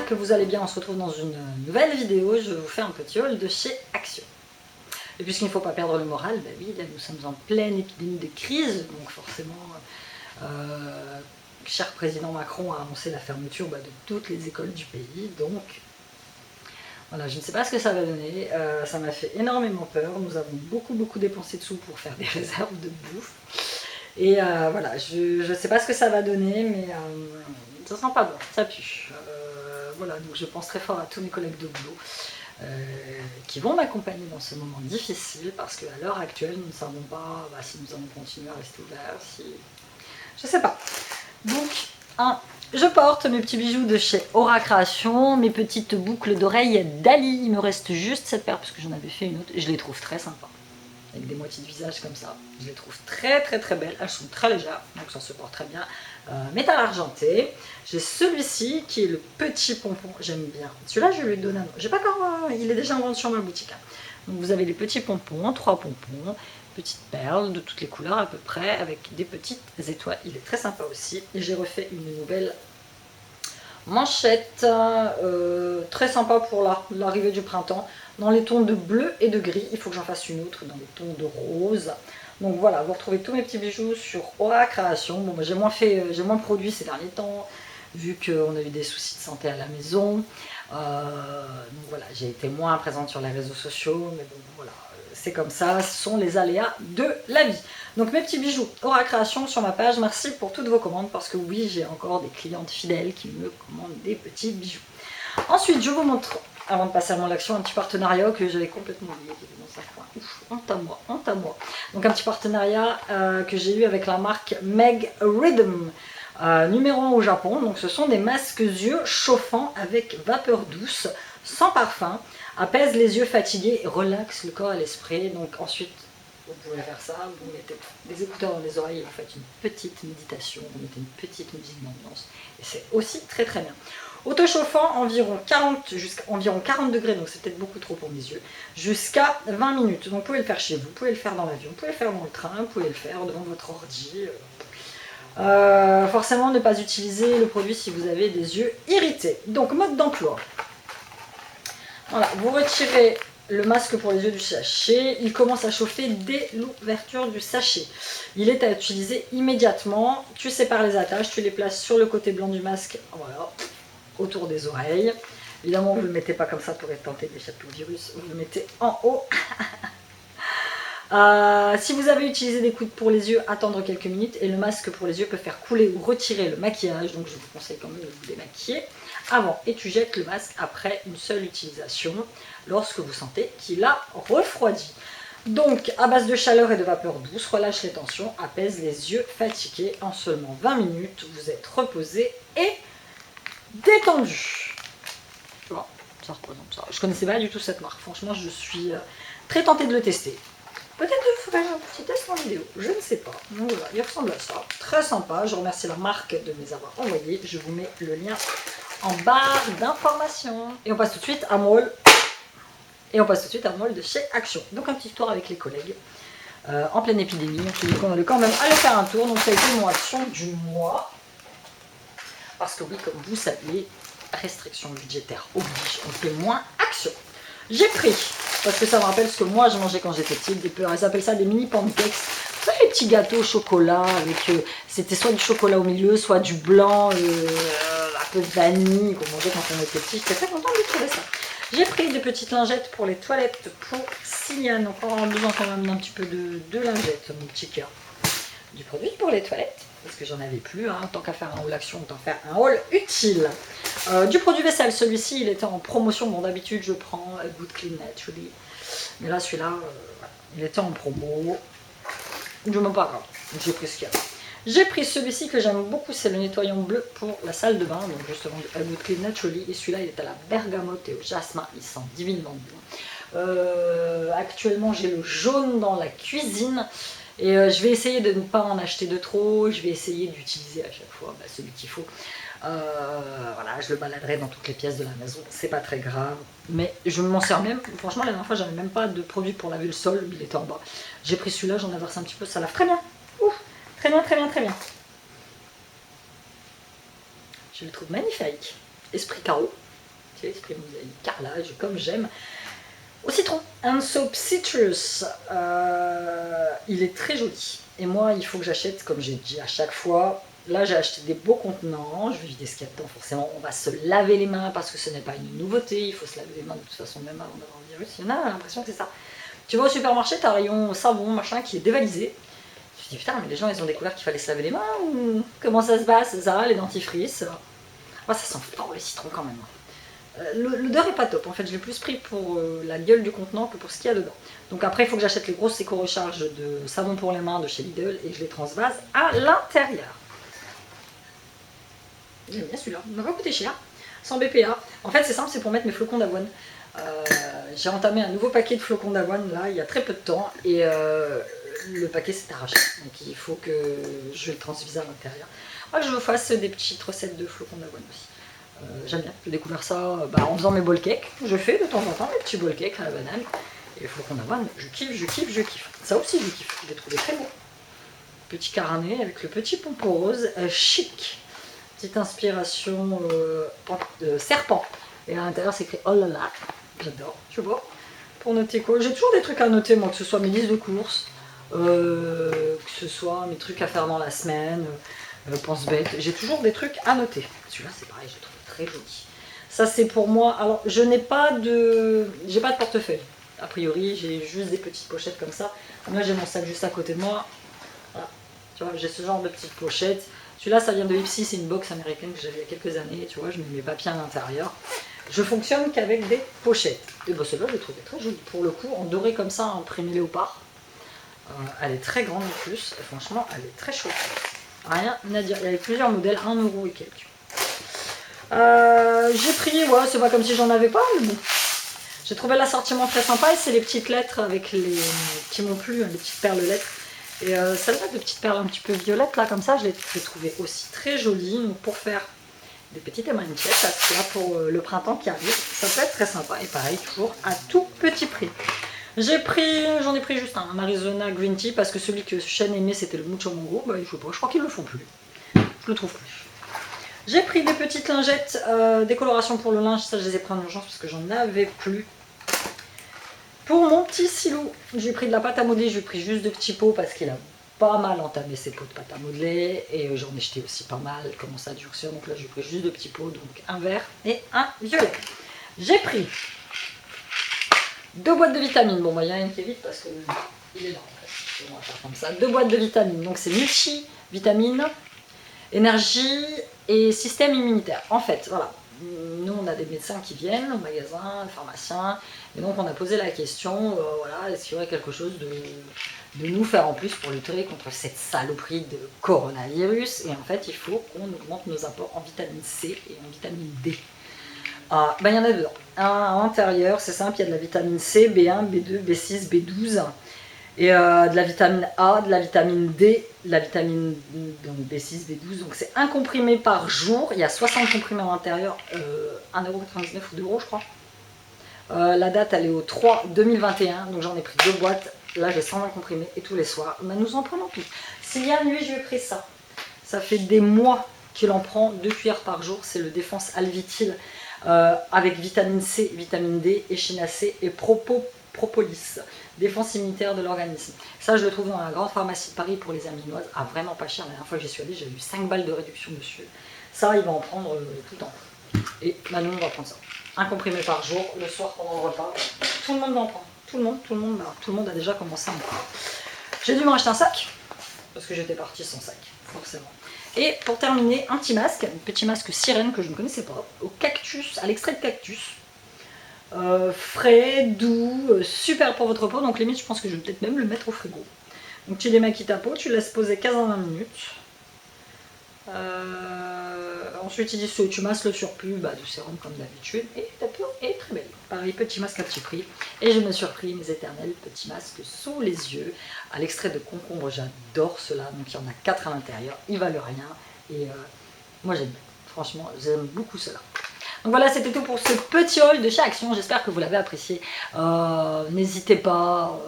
j'espère que vous allez bien. On se retrouve dans une nouvelle vidéo. Je vous fais un petit haul de chez Action. Et puisqu'il ne faut pas perdre le moral, bah oui, là nous sommes en pleine épidémie de crise, donc forcément, cher président Macron a annoncé la fermeture de toutes les écoles du pays, donc voilà, je ne sais pas ce que ça va donner, ça m'a fait énormément peur. Nous avons beaucoup dépensé de sous pour faire des réserves de bouffe, et voilà, je ne sais pas ce que ça va donner, mais ça sent pas bon, ça pue. Voilà, donc je pense très fort à tous mes collègues de boulot qui vont m'accompagner dans ce moment difficile, parce qu'à l'heure actuelle, nous ne savons pas si nous allons continuer à rester ouverts, si... je sais pas. Donc, je porte mes petits bijoux de chez Aura Création, mes petites boucles d'oreilles Dali. Il me reste juste cette paire parce que j'en avais fait une autre et je les trouve très sympas. Avec des moitiés de visage comme ça. Je les trouve très belles. Elles sont très légères, donc ça se porte très bien. Métal argenté. J'ai celui-ci qui est le petit pompon. J'aime bien. Celui-là, je lui donne un nom. J'ai pas encore. Il est déjà en vente sur ma boutique. Donc vous avez les petits pompons, 3 pompons, petites perles de toutes les couleurs à peu près, avec des petites étoiles. Il est très sympa aussi. Et j'ai refait une nouvelle manchette très sympa pour l'arrivée du printemps, dans les tons de bleu et de gris. Il faut que j'en fasse une autre dans les tons de rose. Donc voilà, vous retrouvez tous mes petits bijoux sur Aura Création. Bon, j'ai moins produit ces derniers temps, vu qu'on a eu des soucis de santé à la maison. Donc voilà, j'ai été moins présente sur les réseaux sociaux, mais bon voilà, c'est comme ça, ce sont les aléas de la vie. Donc mes petits bijoux Aura Création sur ma page, merci pour toutes vos commandes, parce que oui, j'ai encore des clientes fidèles qui me commandent des petits bijoux. Ensuite, je vous montre, avant de passer à mon action, un petit partenariat que j'avais complètement oublié, qui était dans sa coin. Ouf, honte à moi, honte à moi. Donc un petit partenariat que j'ai eu avec la marque Meg Rhythm. Numéro 1 au Japon. Donc ce sont des masques yeux chauffants avec vapeur douce, sans parfum, apaise les yeux fatigués et relaxe le corps et l'esprit. Donc ensuite, vous pouvez faire ça, vous mettez des écouteurs dans les oreilles et vous faites une petite méditation, vous mettez une petite musique d'ambiance, et c'est aussi très bien. Auto-chauffant, environ 40 degrés, donc c'est peut-être beaucoup trop pour mes yeux, jusqu'à 20 minutes. Donc vous pouvez le faire chez vous, vous pouvez le faire dans l'avion, vous pouvez le faire dans le train, vous pouvez le faire devant votre ordi. Forcément, ne pas utiliser le produit si vous avez des yeux irrités. Donc mode d'emploi. Voilà, vous retirez le masque pour les yeux du sachet. Il commence à chauffer dès l'ouverture du sachet. Il est à utiliser immédiatement. Tu sépares les attaches, tu les places sur le côté blanc du masque, voilà, autour des oreilles. Évidemment, vous ne le mettez pas comme ça pour tenter d'échapper au virus. Vous le mettez en haut. Si vous avez utilisé des coudes pour les yeux, attendre quelques minutes, et le masque pour les yeux peut faire couler ou retirer le maquillage, donc je vous conseille quand même de vous démaquiller avant, et tu jettes le masque après une seule utilisation lorsque vous sentez qu'il a refroidi. Donc à base de chaleur et de vapeur douce, relâche les tensions, apaise les yeux fatigués. En seulement 20 minutes, vous êtes reposé et détendu. Tu vois, ça représente ça. Je connaissais pas du tout cette marque, franchement je suis très tentée de le tester. Peut-être que je ferai un petit test en vidéo, je ne sais pas. Donc voilà, il ressemble à ça. Très sympa, je remercie la marque de me les avoir envoyés. Je vous mets le lien en barre d'informations. Et on passe tout de suite à mon haul. Et on passe tout de suite à mon haul de chez Action. Donc un petit tour avec les collègues. En pleine épidémie, on s'est dit qu'on allait quand même aller faire un tour. Donc ça a été mon action du mois. Parce que oui, comme vous savez, restriction budgétaire oblige, on fait moins Action. J'ai pris, parce que ça me rappelle ce que moi je mangeais quand j'étais petite, ils appellent ça des mini pancakes. Vous savez, les petits gâteaux au chocolat, avec c'était soit du chocolat au milieu, soit du blanc, un peu de vanille qu'on mangeait quand on était petit. J'étais très contente de trouver ça. J'ai pris des petites lingettes pour les toilettes pour Siliane. Encore besoin quand même d'un petit peu de lingettes, mon petit cœur. Du produit pour les toilettes, parce que j'en avais plus, tant qu'à faire un haul action, autant faire un haul utile. Du produit vaisselle, celui-ci il était en promotion. Bon, d'habitude je prends Good Clean Naturally, mais là celui-là il était en promo. Je m'en pas grave, j'ai pris ce qu'il y a. J'ai pris celui-ci que j'aime beaucoup, c'est le nettoyant bleu pour la salle de bain, donc justement Good Clean Naturally, et celui-là il est à la bergamote et au jasmin, il sent divinement bon. Actuellement j'ai le jaune dans la cuisine. Et je vais essayer de ne pas en acheter de trop, je vais essayer d'utiliser à chaque fois celui qu'il faut. Voilà, je le baladerai dans toutes les pièces de la maison, c'est pas très grave. Mais je m'en sers même, franchement la dernière fois j'avais même pas de produit pour laver le sol, il était en bas. J'ai pris celui-là, j'en ai versé un petit peu, ça lave très bien. Ouf, très bien. Je le trouve magnifique. Esprit carreau, C'est l'esprit mosaïque, carrelage, comme j'aime. Au citron, un soap citrus, il est très joli. Et moi, il faut que j'achète, comme j'ai dit à chaque fois, là j'ai acheté des beaux contenants, je vais vider ce qu'il y a dedans, forcément on va se laver les mains parce que ce n'est pas une nouveauté, il faut se laver les mains de toute façon même avant d'avoir le virus, il y en a l'impression que c'est ça. Tu vas au supermarché, t'as un rayon savon, machin, qui est dévalisé. Tu te dis putain, mais les gens ils ont découvert qu'il fallait se laver les mains ou comment ça se passe, ça, les dentifrices. Ça sent fort le citron quand même. L'odeur est pas top, en fait je l'ai plus pris pour la gueule du contenant que pour ce qu'il y a dedans. Donc après il faut que j'achète les grosses éco-recharges de savon pour les mains de chez Lidl et je les transvase à l'intérieur. J'aime bien celui-là, il m'a pas coûté cher, 100 BPA. En fait c'est simple, c'est pour mettre mes flocons d'avoine. J'ai entamé un nouveau paquet de flocons d'avoine là il y a très peu de temps et le paquet s'est arraché. Donc il faut que je le transvise à l'intérieur. Je vous fasse des petites recettes de flocons d'avoine aussi. J'aime bien, j'ai découvert ça en faisant mes bol cakes. Je fais de temps en temps mes petits bol cakes à la banane. Et les flocons d'avoine, je kiffe, je kiffe, je kiffe. Ça aussi je kiffe, je l'ai trouvé très beau. Petit carnet avec le petit pompon rose, chic. Petite inspiration serpent. Et à l'intérieur c'est écrit oh là là. J'adore, tu vois. Pour noter quoi, j'ai toujours des trucs à noter moi, que ce soit mes listes de courses, que ce soit mes trucs à faire dans la semaine. Pense bête, j'ai toujours des trucs à noter. Celui-là c'est pareil, je le trouve très joli. Ça c'est pour moi, alors je n'ai pas de portefeuille. A priori j'ai juste des petites pochettes comme ça. Là j'ai mon sac juste à côté de moi. Voilà. Tu vois, j'ai ce genre de petites pochettes. Celui-là ça vient de Ipsy, c'est une box américaine que j'avais il y a quelques années. Tu vois, je mets mes papiers à l'intérieur. Je fonctionne qu'avec des pochettes. Et celui-là je l'ai trouvé très joli. Pour le coup, en doré comme ça, imprimé léopard. Elle est très grande en plus. Et franchement, elle est très chouette. Rien à dire, il y avait plusieurs modèles, 1 € et quelques. J'ai pris, c'est pas comme si j'en avais pas, mais bon. J'ai trouvé l'assortiment très sympa et c'est les petites lettres avec les qui m'ont plu, les petites perles lettres. Et celle-là de petites perles un petit peu violettes, là, comme ça, je l'ai trouvée aussi très jolie. Donc pour faire des petites émanciettes, parce que là, pour le printemps qui arrive, ça peut être très sympa. Et pareil, toujours à tout petit prix. J'en ai pris juste un Arizona Green Tea parce que celui que Shane aimait c'était le Mucho Mango. Je sais pas, je crois qu'ils le font plus. Je le trouve plus. J'ai pris des petites lingettes, des colorations pour le linge, ça je les ai pris en urgence parce que j'en avais plus. Pour mon petit silo, j'ai pris de la pâte à modeler, j'ai pris juste de petits pots parce qu'il a pas mal entamé ses pots de pâte à modeler et j'en ai jeté aussi pas mal, commence à durcir, donc là j'ai pris juste de petits pots, donc un vert et un violet. J'ai pris 2 boîtes de vitamines. Bon, il y en a une qui est vide parce que il est là en fait. On va faire comme ça. 2 boîtes de vitamines. Donc c'est multi-vitamines, énergie et système immunitaire. En fait, voilà. Nous, on a des médecins qui viennent au magasin, pharmaciens. Et donc, on a posé la question, voilà, est-ce qu'il y aurait quelque chose de nous faire en plus pour lutter contre cette saloperie de coronavirus. Et en fait, il faut qu'on augmente nos apports en vitamine C et en vitamine D. Il y en a dedans. À l'intérieur, c'est simple, il y a de la vitamine C, B1, B2, B6, B12, et de la vitamine A, de la vitamine D, de la vitamine donc B6, B12. Donc c'est un comprimé par jour. Il y a 60 comprimés à l'intérieur, 1,99 € ou 2 € je crois. La date elle est au 3 2021, donc j'en ai pris 2 boîtes. Là j'ai 120 comprimés et tous les soirs, nous en prenons tous. S'il y a nuit, je lui ai pris ça. Ça fait des mois qu'il en prend 2 cuillères par jour. C'est le Défense Alvitil. Avec vitamine C, vitamine D, échinacée et propolis, défense immunitaire de l'organisme. Ça, je le trouve dans la grande pharmacie de Paris pour les aminoises, vraiment pas cher. La dernière fois que j'y suis allée, j'ai eu 5 balles de réduction dessus. Ça, il va en prendre tout le temps. Et Manon va prendre ça. Un comprimé par jour, le soir pendant le repas. Tout le monde va en prendre. Tout le monde a déjà commencé à en prendre. J'ai dû me racheter un sac, parce que j'étais partie sans sac, forcément. Et pour terminer, un petit masque sirène que je ne connaissais pas, au cactus, à l'extrait de cactus. Frais, doux, super pour votre peau, donc limite je pense que je vais peut-être même le mettre au frigo. Donc tu démaquilles ta peau, tu laisses poser 15 à 20 minutes. Ensuite il dit que tu masses le surplus de sérum comme d'habitude et ta peau est très belle. Pareil, petit masque à petit prix. Et je me suis repris mes éternels petits masques sous les yeux à l'extrait de concombre. J'adore cela, donc il y en a 4 à l'intérieur, ils valent rien et moi j'aime bien. Franchement, j'aime beaucoup cela. Donc voilà, c'était tout pour ce petit haul de chez Action. J'espère que vous l'avez apprécié. N'hésitez pas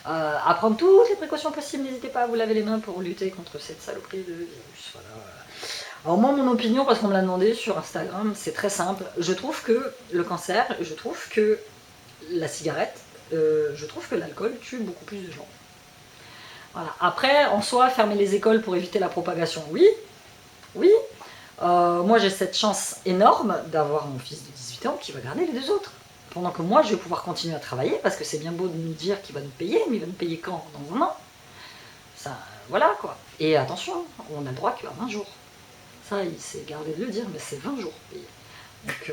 à prendre toutes les précautions possibles. N'hésitez pas à vous laver les mains pour lutter contre cette saloperie de virus. Voilà. Alors moi, mon opinion, parce qu'on me l'a demandé sur Instagram, c'est très simple. Je trouve que le cancer, je trouve que la cigarette, je trouve que l'alcool tue beaucoup plus de gens. Voilà. Après, en soi, fermer les écoles pour éviter la propagation, oui. Oui. Moi, j'ai cette chance énorme d'avoir mon fils de 18 ans qui va garder les deux autres. Pendant que moi, je vais pouvoir continuer à travailler, parce que c'est bien beau de nous dire qu'il va nous payer, mais il va nous payer quand? Dans un an. Ça, voilà quoi. Et attention, on a le droit qu'à 20 jours. Ça, il s'est gardé de le dire, mais c'est 20 jours payés. Donc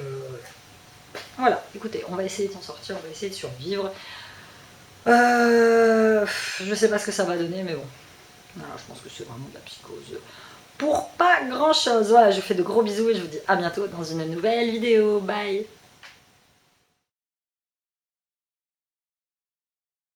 voilà, écoutez, on va essayer de s'en sortir, on va essayer de survivre. Je sais pas ce que ça va donner, mais bon. Voilà, je pense que c'est vraiment de la psychose. Pour pas grand chose. Voilà, je vous fais de gros bisous et je vous dis à bientôt dans une nouvelle vidéo. Bye!